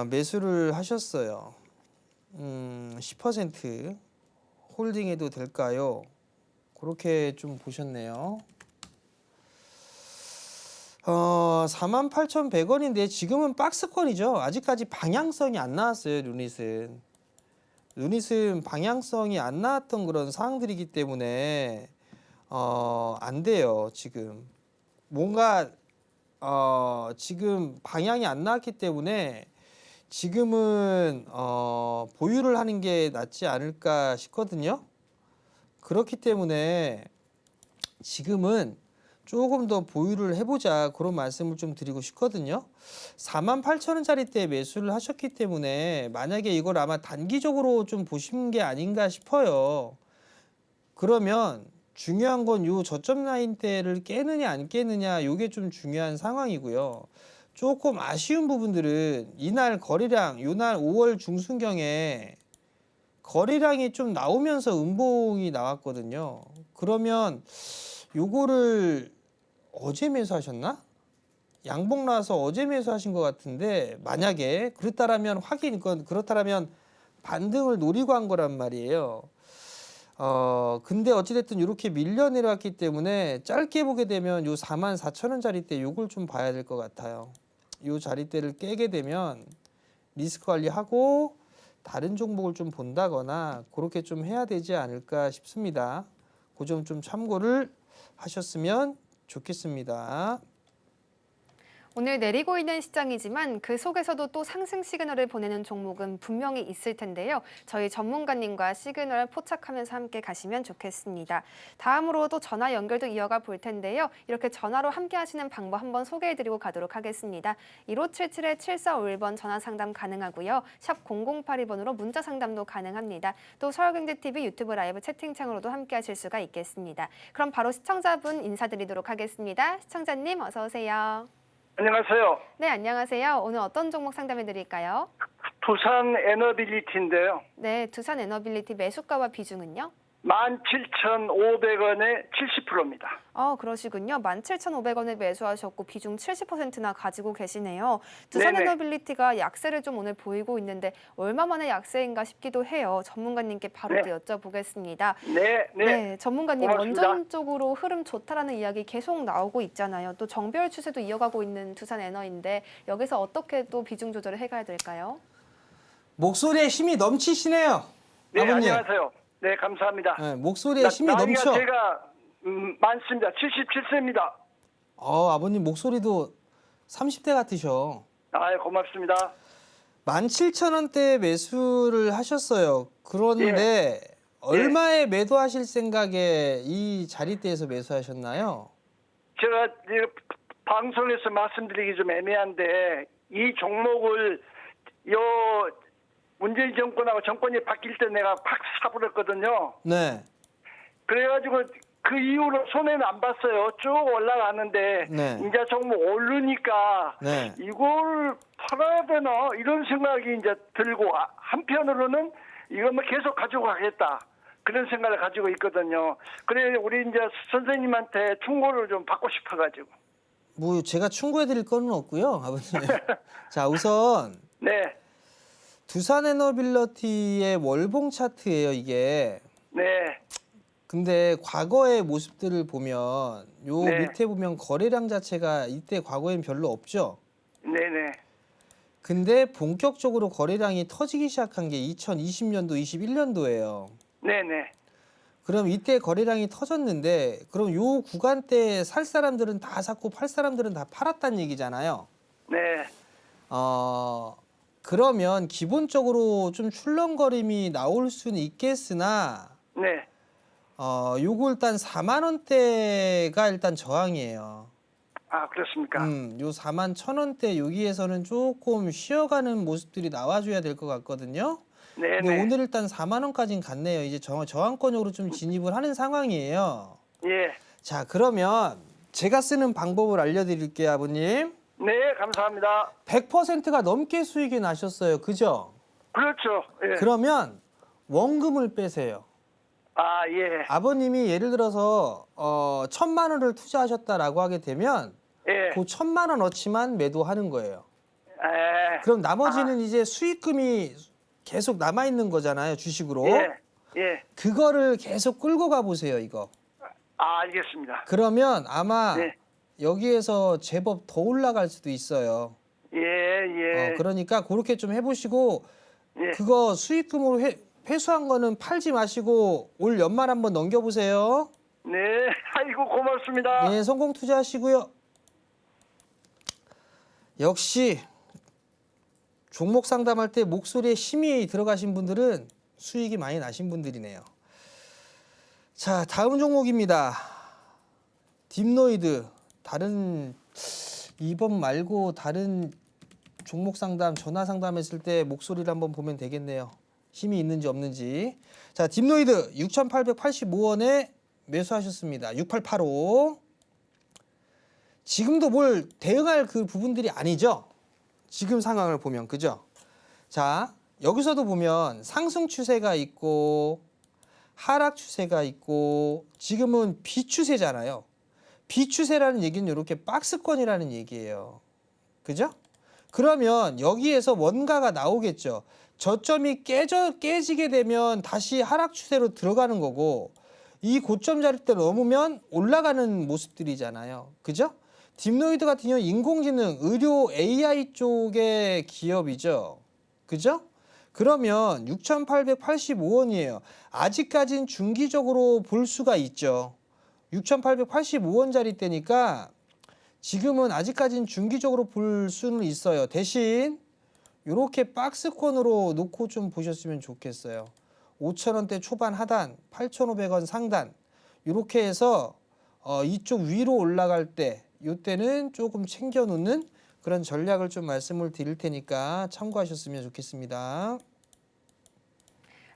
매수를 하셨어요. 10% 홀딩해도 될까요? 그렇게 좀 보셨네요. 48,100원인데 지금은 박스권이죠. 아직까지 방향성이 안 나왔어요. 루닛은 방향성이 안 나왔던 그런 상황들이기 때문에 안 돼요. 지금 뭔가 지금 방향이 안 나왔기 때문에 지금은 보유를 하는 게 낫지 않을까 싶거든요. 그렇기 때문에 지금은 조금 더 보유를 해보자, 그런 말씀을 좀 드리고 싶거든요. 48,000원짜리 때 매수를 하셨기 때문에 만약에 이걸 아마 단기적으로 좀 보신 게 아닌가 싶어요. 그러면 중요한 건 요 저점 라인 대를 깨느냐 안 깨느냐, 요게 좀 중요한 상황이고요. 조금 아쉬운 부분들은 이날 거래량, 요날 5월 중순경에 거래량이 좀 나오면서 음봉이 나왔거든요. 그러면 요거를 어제 매수하셨나? 양봉 나와서 어제 매수하신 것 같은데, 만약에 그렇다라면 그렇다라면 반등을 노리고 한 거란 말이에요. 근데 어찌됐든 이렇게 밀려 내려왔기 때문에 짧게 보게 되면 요 44,000원짜리 때 요걸 좀 봐야 될 것 같아요. 요 자리대를 깨게 되면 리스크 관리하고 다른 종목을 좀 본다거나 그렇게 좀 해야 되지 않을까 싶습니다. 그 점 좀 참고를 하셨으면 좋겠습니다. 오늘 내리고 있는 시장이지만 그 속에서도 또 상승 시그널을 보내는 종목은 분명히 있을 텐데요. 저희 전문가님과 시그널 포착하면서 함께 가시면 좋겠습니다. 다음으로 또 전화 연결도 이어가 볼 텐데요. 이렇게 전화로 함께 하시는 방법 한번 소개해드리고 가도록 하겠습니다. 1577-7451번 전화 상담 가능하고요. 샵 0082번으로 문자 상담도 가능합니다. 또 서울경제TV 유튜브 라이브 채팅창으로도 함께 하실 수가 있겠습니다. 그럼 바로 시청자분 인사드리도록 하겠습니다. 시청자님 어서 오세요. 안녕하세요. 네, 안녕하세요. 오늘 어떤 종목 상담해 드릴까요? 두산 에너빌리티인데요. 네, 두산 에너빌리티 매수가와 비중은요? 17,500원에 70%입니다. 그러시군요. 17,500원에 매수하셨고 비중 70%나 가지고 계시네요. 두산 네네. 에너빌리티가 약세를 좀 오늘 보이고 있는데 얼마 만에 약세인가 싶기도 해요. 전문가님께 바로 네. 또 여쭤보겠습니다. 네. 전문가님 고맙습니다. 원전 쪽으로 흐름 좋다라는 이야기 계속 나오고 있잖아요. 또 정배열 추세도 이어가고 있는 두산 에너인데 여기서 어떻게 또 비중 조절을 해가야 될까요? 목소리에 힘이 넘치시네요. 네, 아버님. 안녕하세요. 네, 감사합니다. 네, 목소리에 힘이 넘쳐. 나이가 제가 많습니다. 77세입니다. 아버님 목소리도 30대 같으셔. 고맙습니다. 17,000원대 매수를 하셨어요. 그런데 얼마에 매도하실 생각에 이 자리대에서 매수하셨나요? 제가 이 방송에서 말씀드리기 좀 애매한데 이 종목을 문재인 정권하고 정권이 바뀔 때 내가 팍 사버렸거든요. 네. 그래가지고 그 이후로 손해는 안 봤어요. 쭉 올라가는데 네. 이제 종목 오르니까 네. 이걸 팔아야 되나 이런 생각이 이제 들고 한편으로는 이거 뭐 계속 가지고 가겠다 그런 생각을 가지고 있거든요. 그래 우리 이제 선생님한테 충고를 좀 받고 싶어가지고. 뭐 제가 충고해드릴 거는 없고요, 아버님. 자, 우선 네. 두산 에너빌리티의 월봉 차트예요, 이게. 네. 근데 과거의 모습들을 보면 요 네. 밑에 보면 거래량 자체가 이때 과거엔 별로 없죠. 네네. 근데 본격적으로 거래량이 터지기 시작한 게 2020년도, 21년도예요. 네네. 그럼 이때 거래량이 터졌는데 그럼 요 구간대 살 사람들은 다 샀고 팔 사람들은 다 팔았다는 얘기잖아요. 네. 그러면 기본적으로 좀 출렁거림이 나올 수는 있겠으나 네. 요거 일단 4만 원대가 일단 저항이에요. 그렇습니까? 요 41,000원대 여기에서는 조금 쉬어가는 모습들이 나와줘야 될 것 같거든요. 네네. 근데 오늘 일단 4만 원까지는 갔네요. 이제 저항권으로 좀 진입을 하는 상황이에요. 예. 자, 그러면 제가 쓰는 방법을 알려드릴게요, 아버님. 네, 감사합니다. 100%가 넘게 수익이 나셨어요. 그죠? 그렇죠. 예. 그러면 원금을 빼세요. 아, 예. 아버님이 예를 들어서 1,000만 원을 투자하셨다라고 하게 되면 예. 그 1,000만 원어치만 매도하는 거예요. 예. 그럼 나머지는 이제 수익금이 계속 남아 있는 거잖아요, 주식으로. 예. 예. 그거를 계속 끌고 가 보세요, 이거. 아, 알겠습니다. 그러면 아마 네. 여기에서 제법 더 올라갈 수도 있어요. 예, 예. 그러니까 그렇게 좀 해보시고 예. 그거 수익금으로 회수한 거는 팔지 마시고 올 연말 한번 넘겨보세요. 네. 아이고, 고맙습니다. 네, 성공 투자하시고요. 역시 종목 상담할 때 목소리에 힘이 들어가신 분들은 수익이 많이 나신 분들이네요. 자, 다음 종목입니다. 딥노이드. 다른 이번 말고 다른 종목 상담, 전화 상담했을 때 목소리를 한번 보면 되겠네요. 힘이 있는지 없는지. 자, 딥노이드 6,885원에 매수하셨습니다. 6885. 지금도 뭘 대응할 그 부분들이 아니죠. 지금 상황을 보면, 그죠? 자, 여기서도 보면 상승 추세가 있고 하락 추세가 있고 지금은 비추세잖아요. 비추세라는 얘기는 이렇게 박스권이라는 얘기예요. 그죠? 그러면 여기에서 뭔가가 나오겠죠. 저점이 깨지게 되면 다시 하락 추세로 들어가는 거고 이 고점 자리대를 넘으면 올라가는 모습들이잖아요. 그죠? 딥노이드 같은 경우 인공지능, 의료 AI 쪽의 기업이죠. 그죠? 그러면 6,885원이에요. 아직까지는 중기적으로 볼 수가 있죠. 6,885원짜리 때니까 지금은 아직까지는 중기적으로 볼 수는 있어요. 대신 이렇게 박스권으로 놓고 좀 보셨으면 좋겠어요. 5,000원대 초반 하단, 8,500원 상단 이렇게 해서 이쪽 위로 올라갈 때 이때는 조금 챙겨 놓는 그런 전략을 좀 말씀을 드릴 테니까 참고하셨으면 좋겠습니다.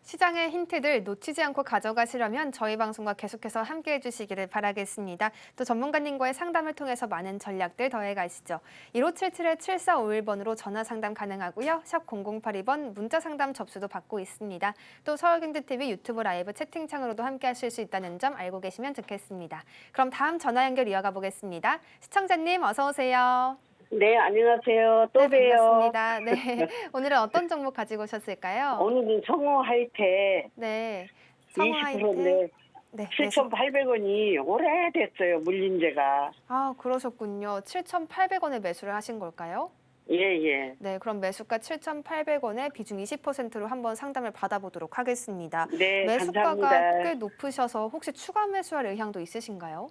시장의 힌트들 놓치지 않고 가져가시려면 저희 방송과 계속해서 함께해 주시기를 바라겠습니다. 또 전문가님과의 상담을 통해서 많은 전략들 더해가시죠. 1577-7451번으로 전화 상담 가능하고요. 샵 0082번 문자 상담 접수도 받고 있습니다. 또 서울경제TV 유튜브 라이브 채팅창으로도 함께하실 수 있다는 점 알고 계시면 좋겠습니다. 그럼 다음 전화 연결 이어가 보겠습니다. 시청자님 어서 오세요. 네, 안녕하세요. 또 네, 봬요. 반갑습니다. 네, 오늘은 어떤 종목 가지고 오셨을까요? 오늘은 성호 하이텍 네, 성호 20%인데 네, 7,800원이 오래됐어요, 물린 제가. 아, 그러셨군요. 7,800원에 매수를 하신 걸까요? 예, 예. 네, 그럼 매수가 7,800원에 비중 20%로 한번 상담을 받아보도록 하겠습니다. 네, 매수가가 감사합니다. 꽤 높으셔서 혹시 추가 매수할 의향도 있으신가요?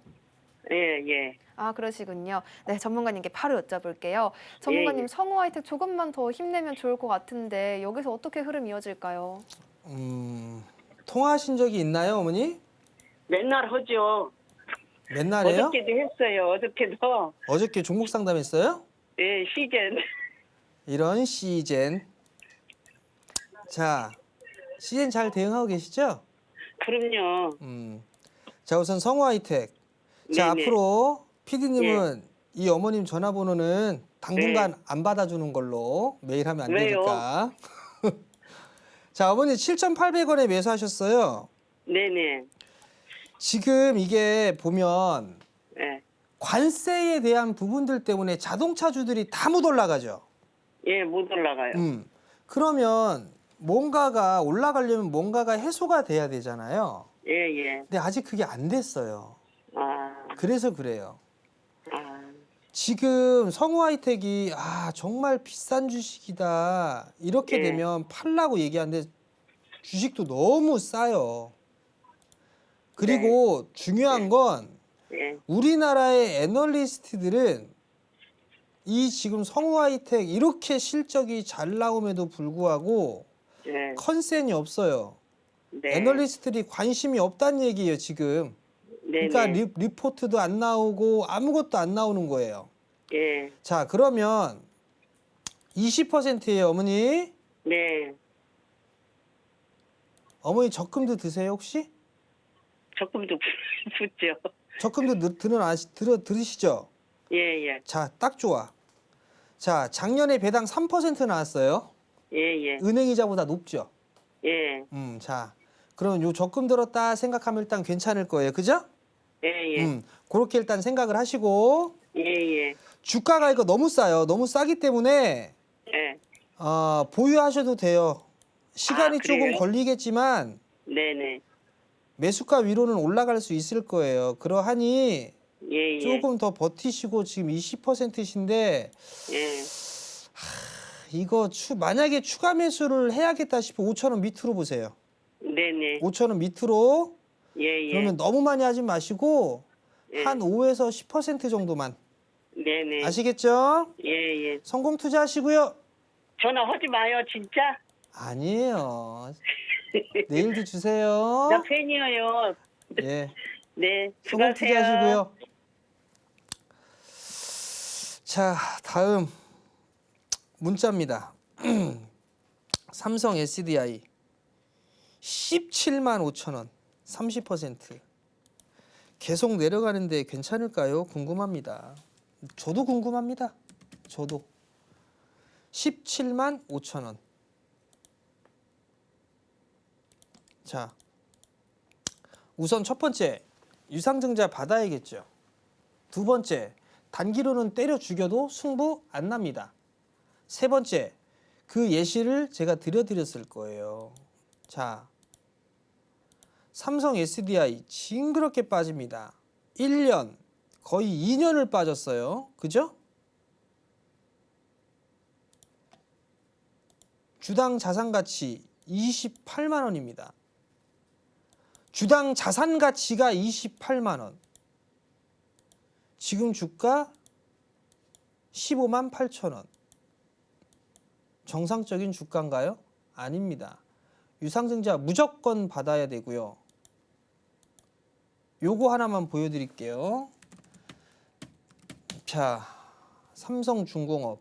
예, 예. 아, 그러시군요. 네, 전문가님께 바로 여쭤볼게요. 전문가님, 예. 성호 하이텍 조금만 더 힘내면 좋을 것 같은데 여기서 어떻게 흐름 이어질까요? 통화하신 적이 있나요, 어머니? 맨날 하죠. 맨날 해요? 어저께도 했어요, 어저께도. 어저께 종목 상담했어요? 예, 시즌. 이런 시젠. 자, 시젠 잘 대응하고 계시죠? 그럼요. 자, 우선 성호 하이텍. 자, 네네. 앞으로 PD님은 이 어머님 전화번호는 당분간 안 받아주는 걸로 매일 하면 안 왜요? 되니까. 자, 어머니 7,800원에 매수하셨어요. 네네. 지금 이게 보면 예. 관세에 대한 부분들 때문에 자동차주들이 다 못 올라가죠. 예, 못 올라가요. 그러면 뭔가가 올라가려면 뭔가가 해소가 돼야 되잖아요. 예, 예. 근데 아직 그게 안 됐어요. 아, 그래서 그래요. 아, 지금 성우 하이텍이 정말 비싼 주식이다 이렇게 예. 되면 팔라고 얘기하는데 주식도 너무 싸요. 그리고 중요한 건 예. 우리나라의 애널리스트들은 이 지금 성우 하이텍 이렇게 실적이 잘 나옴에도 불구하고 예. 컨센이 없어요. 네. 애널리스트들이 관심이 없다는 얘기예요, 지금. 네네. 그러니까 리포트도 안 나오고 아무것도 안 나오는 거예요. 예. 자, 그러면 20%예요, 어머니. 네. 어머니 적금도 드세요, 혹시? 적금도 붙죠. 적금도 들으시죠? 예, 예. 자, 딱 좋아. 자, 작년에 배당 3% 나왔어요. 예, 예. 은행이자보다 높죠? 예. 자, 그럼 요 적금 들었다 생각하면 일단 괜찮을 거예요. 그죠? 예, 예. 그렇게 일단 생각을 하시고 예, 예. 주가가 이거 너무 싸요. 너무 싸기 때문에 예. 보유하셔도 돼요. 시간이 조금 그래요? 걸리겠지만 네네. 매수가 위로는 올라갈 수 있을 거예요. 그러하니 예, 예. 조금 더 버티시고 지금 20%신데 예. 이거 만약에 추가 매수를 해야겠다 싶으면 5,000원 밑으로 보세요. 네네. 5,000원 밑으로. 예, 예. 그러면 너무 많이 하지 마시고 예. 한 5에서 10% 정도만. 네네. 아시겠죠? 예, 예. 성공 투자하시고요. 전화하지 마요, 진짜. 아니에요. 내일도 주세요. 나 팬이에요. 예. 네. 성공 수고하세요. 투자하시고요. 자, 다음 문자입니다. 삼성 SDI 17만 5천 원, 30%. 계속 내려가는데 괜찮을까요? 궁금합니다. 저도 궁금합니다. 저도. 17만 5천 원. 자, 우선 첫 번째, 유상증자 받아야겠죠. 두 번째, 단기로는 때려 죽여도 승부 안 납니다. 세 번째, 그 예시를 제가 드렸을 거예요. 자, 삼성 SDI 징그럽게 빠집니다. 1년, 거의 2년을 빠졌어요. 그죠? 주당 자산가치 28만 원입니다. 주당 자산가치가 28만 원. 지금 주가 15만 8천 원. 정상적인 주가인가요? 아닙니다. 유상증자 무조건 받아야 되고요. 요거 하나만 보여드릴게요. 자, 삼성중공업.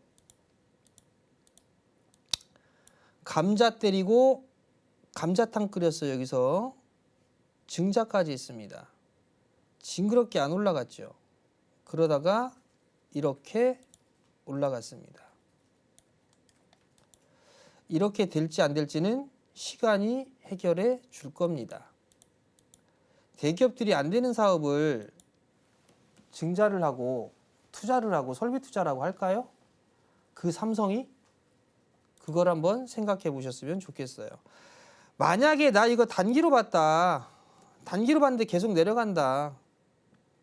감자 때리고 감자탕 끓였어요. 여기서 증자까지 있습니다. 징그럽게 안 올라갔죠. 그러다가 이렇게 올라갔습니다. 이렇게 될지 안 될지는 시간이 해결해 줄 겁니다. 대기업들이 안 되는 사업을 증자를 하고 투자를 하고 설비 투자라고 할까요? 그 삼성이? 그걸 한번 생각해 보셨으면 좋겠어요. 만약에 나 이거 단기로 봤다. 단기로 봤는데 계속 내려간다.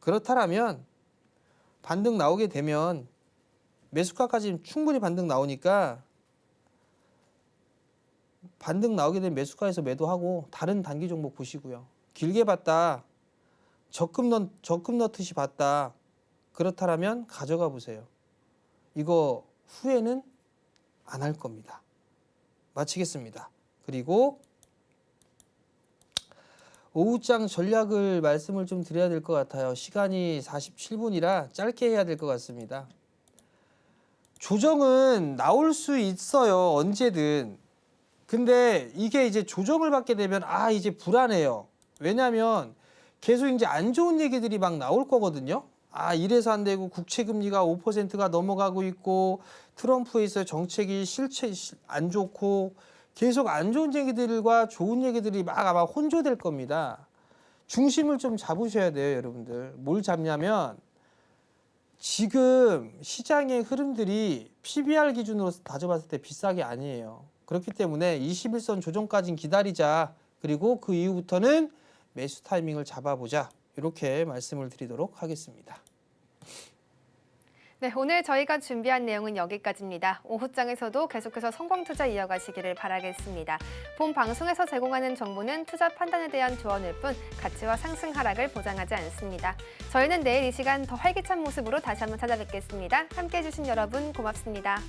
그렇다면 반등 나오게 되면 매수가까지 충분히 반등 나오니까 반등 나오게 되면 매수가에서 매도하고 다른 단기 종목 보시고요. 길게 봤다. 적금 넣듯이 봤다. 그렇다면 가져가 보세요. 이거 후회는 안 할 겁니다. 마치겠습니다. 그리고 오후장 전략을 말씀을 좀 드려야 될 것 같아요. 시간이 47분이라 짧게 해야 될 것 같습니다. 조정은 나올 수 있어요. 언제든. 근데 이게 이제 조정을 받게 되면 이제 불안해요. 왜냐하면 계속 이제 안 좋은 얘기들이 막 나올 거거든요. 이래서 안 되고 국채금리가 5%가 넘어가고 있고 트럼프에서 정책이 실체 안 좋고 계속 안 좋은 얘기들과 좋은 얘기들이 막 아마 혼조될 겁니다. 중심을 좀 잡으셔야 돼요, 여러분들. 뭘 잡냐면 지금 시장의 흐름들이 PBR 기준으로 따져봤을 때 비싸게 아니에요. 그렇기 때문에 21선 조정까지는 기다리자. 그리고 그 이후부터는 매수 타이밍을 잡아보자. 이렇게 말씀을 드리도록 하겠습니다. 네, 오늘 저희가 준비한 내용은 여기까지입니다. 오후장에서도 계속해서 성공 투자 이어가시기를 바라겠습니다. 본 방송에서 제공하는 정보는 투자 판단에 대한 조언일 뿐 가치와 상승 하락을 보장하지 않습니다. 저희는 내일 이 시간 더 활기찬 모습으로 다시 한번 찾아뵙겠습니다. 함께해 주신 여러분 고맙습니다.